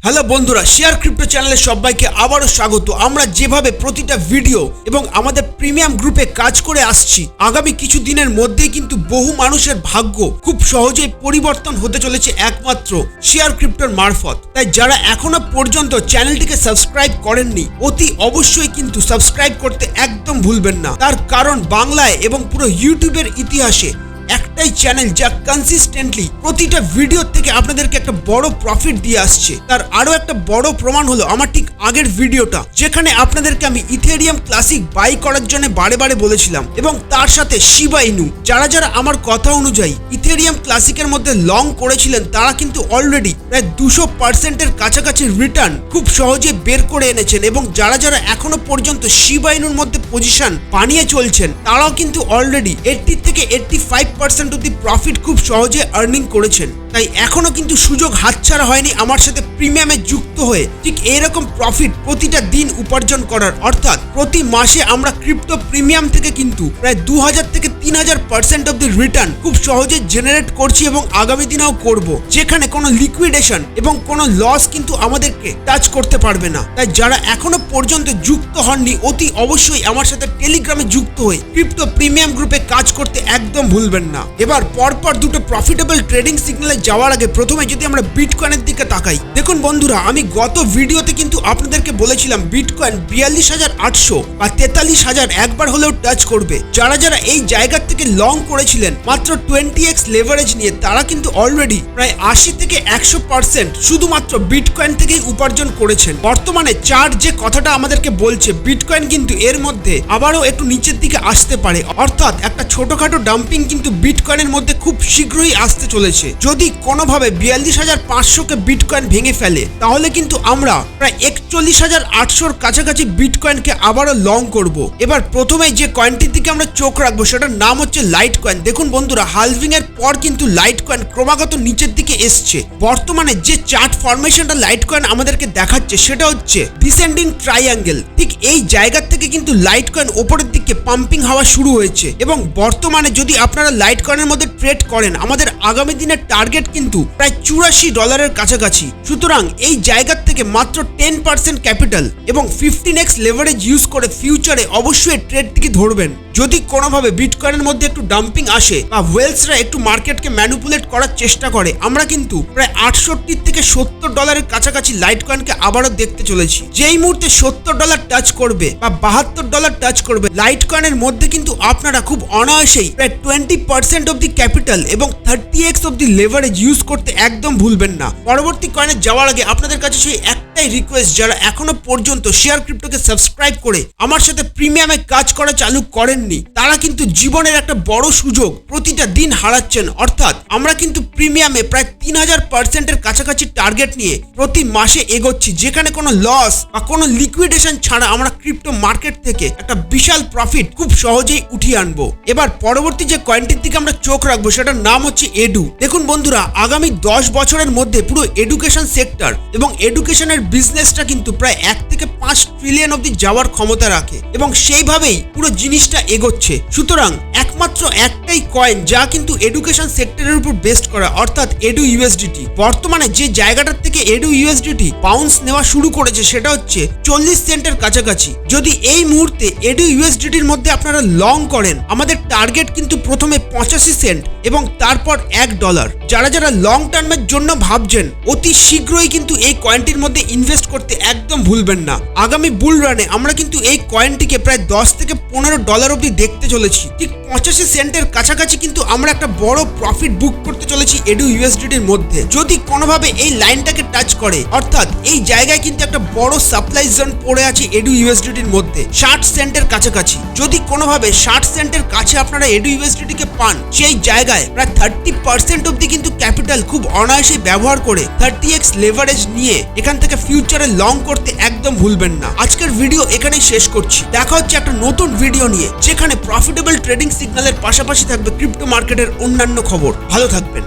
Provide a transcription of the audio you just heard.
Hello বন্ধুরা, share crypto চ্যানেলে সবাইকে আবারও স্বাগত। আমরা যেভাবে প্রতিটা ভিডিও এবং আমাদের প্রিমিয়াম গ্রুপে কাজ করে আসছি, আগামী কিছু দিনের মধ্যেই কিন্তু বহু মানুষের ভাগ্য খুব সহজেই পরিবর্তন হতে চলেছে একমাত্র শেয়ার ক্রিপ্টোর মারফত। তাই যারা এখনো পর্যন্ত চ্যানেলটিকে সাবস্ক্রাইব করেননি, অতি অবশ্যই কিন্তু সাবস্ক্রাইব করতে একদম ভুলবেন না। তার কারণ বাংলায় এবং পুরো ইউটিউবের ইতিহাসে একটাই চ্যানেল যা কনসিস্টেন্টলি প্রতিটা ভিডিও থেকে আপনাদেরকে একটা বড় প্রফিট দিয়ে আসছে। তার আরো একটা বড় প্রমাণ হলো আমার ঠিক আগের ভিডিওটা, যেখানে আপনাদেরকে আমি ইথেরিয়াম ক্লাসিক বাই করার জন্য বারে বারে বলেছিলাম, এবং তার সাথে শিবা ইনু। যারা যারা আমার কথা অনুযায়ী ইথেরিয়াম ক্লাসিকের মধ্যে লং করেছিলেন, তারা কিন্তু অলরেডি প্রায় 200% কাছাকাছি রিটার্ন খুব সহজে বের করে এনেছেন, এবং যারা যারা এখনো পর্যন্ত শিবা ইনুর মধ্যে পজিশন বানিয়ে চলছেন, তারাও কিন্তু অলরেডি 80 থেকে 85% অব্দি প্রফিট খুব সহজে আর্নিং করেছেন। তাই এখনো কিন্তু সুযোগ হাতছাড়া হয়নি আমার সাথে প্রিমিয়ামে যুক্ত হয়ে ঠিক এরকম প্রফিট প্রতিটা দিন উপার্জন করার। অর্থাৎ প্রতি মাসে আমরা ক্রিপ্টো প্রিমিয়াম থেকে কিন্তু প্রায় 2000 থেকে 3000% অব্দি রিটার্ন খুব সহজে জেনারেট করছি, এবং আগামী দিনেও করব, যেখানে কোনো লিকুইডেশন এবং কোনো লস কিন্তু আমাদেরকে টাচ করতে পারবে না। তাই যারা এখনো পর্যন্ত যুক্ত হননি, অতি অবশ্যই আমার সাথে টেলিগ্রামে যুক্ত হয়ে ক্রিপ্টো প্রিমিয়াম গ্রুপে কাজ করতে একদম ভুলবেন না। এবার পরপর দুটো প্রফিটেবল ট্রেডিং সিগন্যালে যাওয়ার আগে প্রথমে যদি আমরা বিটকয়েনের দিকে তাকাই, দেখুন বন্ধুরা, আমি গত ভিডিওতে কিন্তু আপনাদেরকে বলেছিলাম বিটকয়েন 42,800 বা 43,000 একবার হলেও টাচ করবে। যারা যারা এই জায়গা থেকে লং করেছিলেন মাত্র 20x লেভারেজ নিয়ে, তারা কিন্তু অলরেডি প্রায় 80 থেকে 100% শুধুমাত্র বিটকয়েন থেকেই উপার্জন করেছেন। বর্তমানে চার্ট যে কথাটা আমাদেরকে বলছে, বিটকয়েন কিন্তু এর মধ্যে আবারও একটু নিচের দিকে আসতে পারে, অর্থাৎ একটা ছোটখাটো ডাম্পিং কিন্তু বিটকয়েনের মধ্যে খুব শীঘ্রই আসতে চলেছে। যদি কোনোভাবে 42,500কে বিটকয়েন ভেঙে ফেলে, তাহলে কিন্তু আমরা প্রায় 41,800 কাছাকাছি বিটকয়েনকে আবারও লং করব। এবার প্রথমে যে কয়েনটির দিকে আমরা চোখ রাখবো, সেটার নাম হচ্ছে লাইটকয়েন। দেখুন বন্ধুরা, হালভিং এর পর কিন্তু লাইটকয়েন ক্রমাগত নিচের দিকে এসছে। বর্তমানে যে চার্ট ফরমেশনটা লাইটকয়েন আমাদেরকে দেখাচ্ছে, সেটা হচ্ছে ডিসেন্ডিং ট্রাইঅ্যাঙ্গেল। ঠিক এই জায়গা থেকে কিন্তু লাইটকয়েন ওপরের দিকে পাম্পিং হওয়া শুরু হয়েছে, এবং বর্তমানে যদি আপনারা লাইটকয়েনের মধ্যে ট্রেড করেন, আমাদের আগামী দিনের টার্গেট কিন্তু প্রায় $84 কাছাকাছি। সুতরাং এই জায়গা থেকে মাত্র 10% ক্যাপিটাল এবং 15x লেভারেজ ইউজ করে ফিউচারে অবশ্যই ট্রেডটিকে ধরবেন। যদি কোনোভাবে বিটকয়েনের মধ্যে একটু ডাম্পিং আসে বা ওয়েলসরা একটু মার্কেটকে ম্যানিপুলেট করার চেষ্টা করে, আমরা কিন্তু প্রায় $68 থেকে $70 কাছাকাছি লাইটকয়েনকে আবারও দেখতে চলেছি। যেই মুহূর্তে $70 টাচ করবে বা $72 টাচ করবে, লাইটকয়েনের মধ্যে কিন্তু আপনারা খুব অনায়াসেই প্রায় 20% অব্দি ক্যাপিটাল এবং 30x অব্দি লেভারেজ ইউজ করতে একদম ভুলবেন না। পরবর্তী কয়েনে যাওয়ার আগে আপনাদের কাছে সেই একটাই রিকোয়েস্ট, যারা এখনো পর্যন্ত শেয়ার ক্রিপ্টোকে সাবস্ক্রাইব করে আমার সাথে প্রিমিয়ামে কাজ করা চালু করেননি, তারা কিন্তু জীবনের একটা বড় সুযোগ প্রতিটা দিন হারাচ্ছেন। অর্থাৎ আমরা কিন্তু প্রিমিয়ামে প্রায় 3000% এর কাছাকাছি টার্গেট নিয়ে প্রতি মাসে এগোচ্ছি, যেখানে কোনো লস বা কোনো লিকুইডেশন ছাড়া আমরা ক্রিপ্টো মার্কেট থেকে একটা বিশাল প্রফিট খুব সহজেই উঠিয়ে আনবো। এবার পরবর্তী যে কয়েনটির দিকে আমরা চোখ রাখবো, সেটার নাম হচ্ছে এডু। দেখুন বন্ধুরা, আগামী 10 বছরের মধ্যে পুরো এডুকেশন সেক্টর এবং এডুকেশনের বিজনেসটা কিন্তু প্রায় 1 থেকে 5 ট্রিলিয়ন অব্দি যাওয়ার ক্ষমতা রাখে, এবং সেইভাবেই পুরো জিনিসটা এগোচ্ছে। সুতরাং একমাত্র একটাই কয়েন যা কিন্তু এডুকেশন সেক্টরের উপর বেস্ট করা, অর্থাৎ এডু ইউএসডিটি। বর্তমানে যে জায়গাটার থেকে এডু ইউএসডিটি বাউন্স নেওয়া শুরু করেছে, সেটা হচ্ছে 40 সেন্টের কাছাকাছি। যদি এই মুহূর্তে এডু ইউএসডিটির মধ্যে আপনারা লং করেন, আমাদের টার্গেট কিন্তু প্রথমে 85 সেন্ট এবং তারপর $1। যারা যারা লং টার্মের জন্য ভাবছেন, অতি শীঘ্রই কিন্তু এই কয়েনটির মধ্যে ইনভেস্ট করতে একদম ভুলবেন না। আগামী বুল রানে আমরা কিন্তু এই কয়েনটিকে প্রায় $10 থেকে $15 অব্দি দেখতে চলেছি। ঠিক 85 সেন্টের কাছাকাছি কিন্তু আমরা একটা বড় প্রফিট বুক করতে চলেছি এডু ইউএসডিটির মধ্যে। যদি কোনোভাবে এই লাইনটাকে টাচ করে, অর্থাৎ এই জায়গায় কিন্তু একটা বড় সাপ্লাই জোন পড়ে আছে এডু ইউএসডিটির মধ্যে 60 সেন্টের কাছাকাছি। যদি কোনোভাবে 60 সেন্টের কাছে আপনারা এডু ইউএসডিটিকে পান, সেই জায়গায় প্রায় 30% অব্দি কিন্তু ক্যাপিটাল খুব অনায়াসে ব্যবহার করে 30x লেভারেজ নিয়ে এখান থেকে ফিউচারে লং করতে একদম ভুলবেন না। আজকের ভিডিও এখানেই শেষ করছি। দেখা হচ্ছে একটা নতুন ভিডিও নিয়ে, যেখানে প্রফিটেবল ট্রেডিং সিগন্যালের পাশাপাশি থাকবে ক্রিপ্টো মার্কেটের অন্যান্য খবর। ভালো থাকবেন।